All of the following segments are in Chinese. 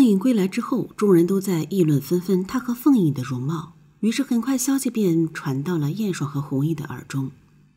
影归来之后，众人都在议论纷纷他和凤影的容貌，于是很快消息便传到了燕爽和弘毅的耳中。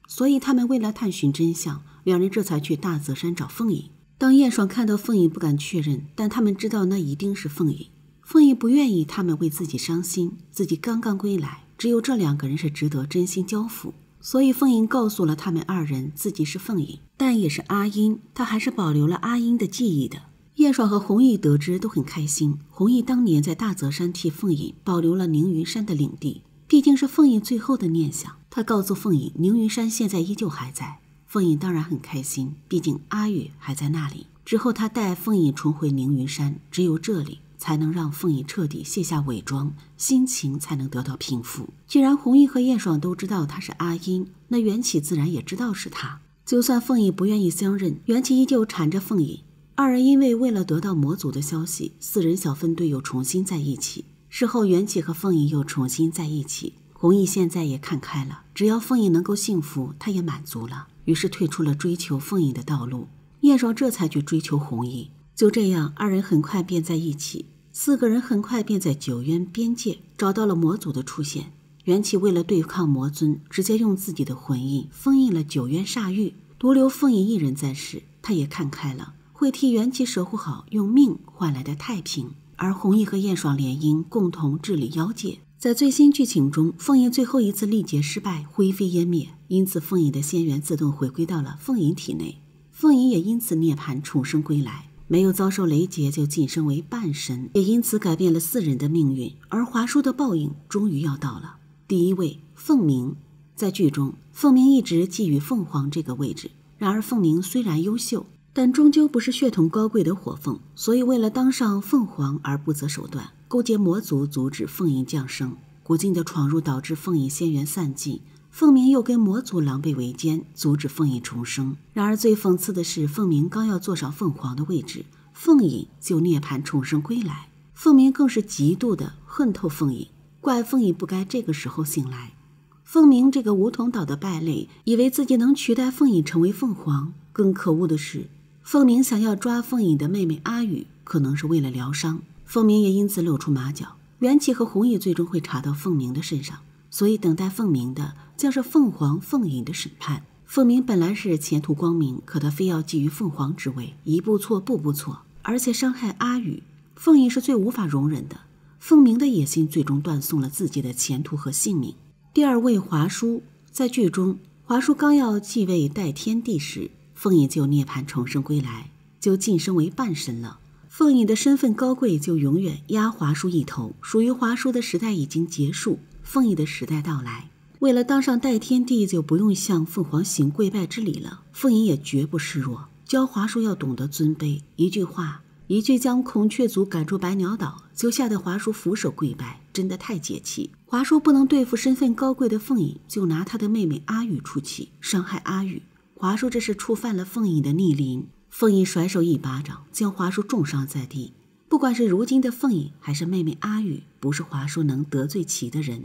所以他们为了探寻真相，两人这才去大泽山找凤影。当燕爽看到凤影不敢确认，但他们知道那一定是凤影。凤影不愿意他们为自己伤心，自己刚刚归来，只有这两个人是值得真心交付。所以凤影告诉了他们二人自己是凤影，但也是阿英，他还是保留了阿英的记忆的。燕爽和弘毅得知都很开心。弘毅当年在大泽山替凤影保留了宁云山的领地，毕竟是凤影最后的念想。他告诉凤影宁云山现在依旧还在，凤影当然很开心，毕竟阿玉还在那里。之后他带凤影重回宁云山，只有这里才能让凤影彻底卸下伪装，心情才能得到平复。既然弘毅和燕爽都知道他是阿英，那缘起自然也知道是他。就算凤影不愿意相认，缘起依旧缠着凤影。二人因为了得到魔族的消息，4人小分队又重新在一起。事后缘起和凤影又重新在一起。弘毅现在也看开了，只要凤影能够幸福，他也满足了，于是退出了追求凤影的道路。燕爽这才去追求弘毅。就这样，二人很快便在一起。4个人很快便在九渊边界找到了魔族的出现。缘起为了对抗魔尊，直接用自己的魂印封印了九渊煞域，独留凤影一人在世。他也看开了，会替缘起守护好用命换来的太平。而弘毅和燕爽联姻，共同治理妖界。在最新剧情中，凤影最后一次历劫失败，灰飞烟灭，因此凤影的仙元自动回归到了凤影体内。凤影也因此涅槃重生归来，没有遭受雷劫就晋升为半神，也因此改变了4人的命运。而华叔的报应终于要到了。第一位，凤鸣。在剧中，凤鸣一直觊觎凤凰这个位置，然而凤鸣虽然优秀，但终究不是血统高贵的火凤，所以为了当上凤凰而不择手段，勾结魔族阻止凤影降生。古镜的闯入导致凤影仙元散尽，凤鸣又跟魔族狼狈为奸，阻止凤影重生。然而最讽刺的是，凤鸣刚要坐上凤凰的位置，凤影就涅槃重生归来。凤鸣更是极度的恨透凤影，怪凤影不该这个时候醒来。凤鸣这个梧桐岛的败类，以为自己能取代凤影成为凤凰。更可恶的是，凤鸣想要抓凤影的妹妹阿羽，可能是为了疗伤。凤鸣也因此露出马脚，缘起和弘毅最终会查到凤鸣的身上，所以等待凤鸣的将是凤凰凤影的审判。凤鸣本来是前途光明，可他非要觊觎凤凰之位，一步错步步错，而且伤害阿羽，凤影是最无法容忍的。凤鸣的野心最终断送了自己的前途和性命。第二位，华叔。在剧中，华叔刚要继位代天帝时，凤影就涅槃重生归来，就晋升为半神了。凤影的身份高贵，就永远压华叔一头，属于华叔的时代已经结束，凤影的时代到来。为了当上代天帝，就不用向凤凰行跪拜之礼了。凤影也绝不示弱，教华叔要懂得尊卑，一句话，一句将孔雀族赶出百鸟岛，就吓得华叔俯首跪拜，真的太解气。华叔不能对付身份高贵的凤影，就拿他的妹妹阿羽出气，伤害阿羽。华叔这是触犯了凤影的逆鳞。凤影甩手一巴掌，将华叔重伤在地。不管是如今的凤影，还是妹妹阿羽，不是华叔能得罪起的人。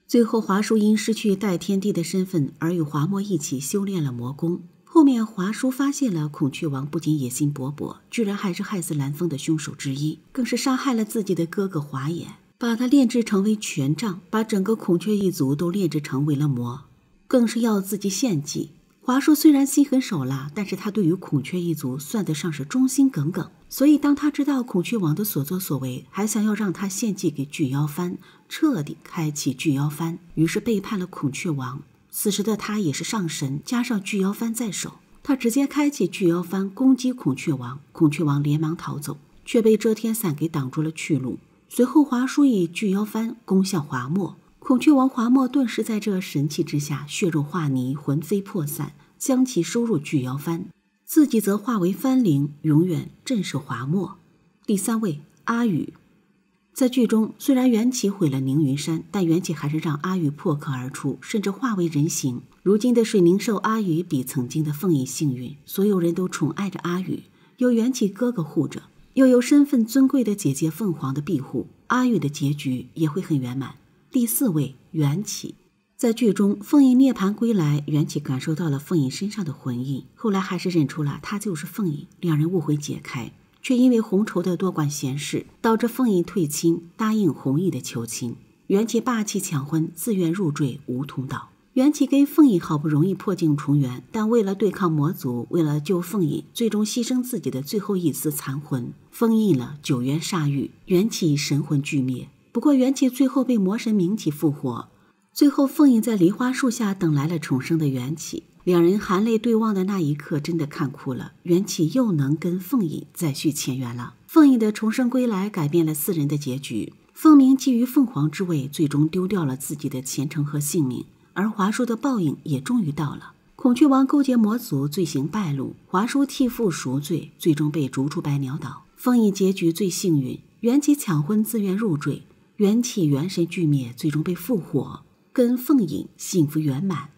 最后华叔因失去代天帝的身份，而与华墨一起修炼了魔功。后面华叔发现了孔雀王不仅野心勃勃，居然还是害死蓝风的凶手之一，更是杀害了自己的哥哥华衍，把他炼制成为权杖，把整个孔雀一族都炼制成为了魔，更是要自己献祭。华叔虽然心狠手辣，但是他对于孔雀一族算得上是忠心耿耿，所以当他知道孔雀王的所作所为，还想要让他献祭给巨妖幡，彻底开启巨妖幡，于是背叛了孔雀王。此时的他也是上神，加上巨妖幡在手，他直接开启巨妖幡攻击孔雀王，孔雀王连忙逃走，却被遮天伞给挡住了去路。随后华叔以巨妖幡攻向华墨，孔雀王华墨顿时在这神器之下血肉化泥，魂飞魄散，将其收入巨妖幡，自己则化为幡灵，永远镇守华墨。第三位，阿羽。在剧中，虽然缘起毁了宁云山，但缘起还是让阿羽破壳而出，甚至化为人形。如今的水灵兽阿羽比曾经的凤影幸运，所有人都宠爱着阿羽，有缘起哥哥护着，又有身份尊贵的姐姐凤凰的庇护，阿羽的结局也会很圆满。第四位，缘起。在剧中，凤影涅槃归来，缘起感受到了凤影身上的魂印，后来还是认出了她就是凤影，两人误会解开。却因为红绸的多管闲事，导致凤仪退亲，答应弘毅的求亲。缘起霸气抢婚，自愿入赘梧桐岛。缘起跟凤仪好不容易破镜重圆，但为了对抗魔族，为了救凤仪，最终牺牲自己的最后一丝残魂，封印了九渊煞域，缘起神魂俱灭。不过缘起最后被魔神冥起复活，最后凤仪在梨花树下等来了重生的缘起。两人含泪对望的那一刻，真的看哭了。缘起又能跟凤仪再续前缘了。凤仪的重生归来改变了四人的结局。凤鸣觊觎凤凰之位，最终丢掉了自己的前程和性命。而华叔的报应也终于到了。孔雀王勾结魔族，罪行败露，华叔替父赎罪，最终被逐出百鸟岛。凤仪结局最幸运，缘起抢婚自愿入赘，缘起元神俱灭，最终被复活，跟凤仪幸福圆满。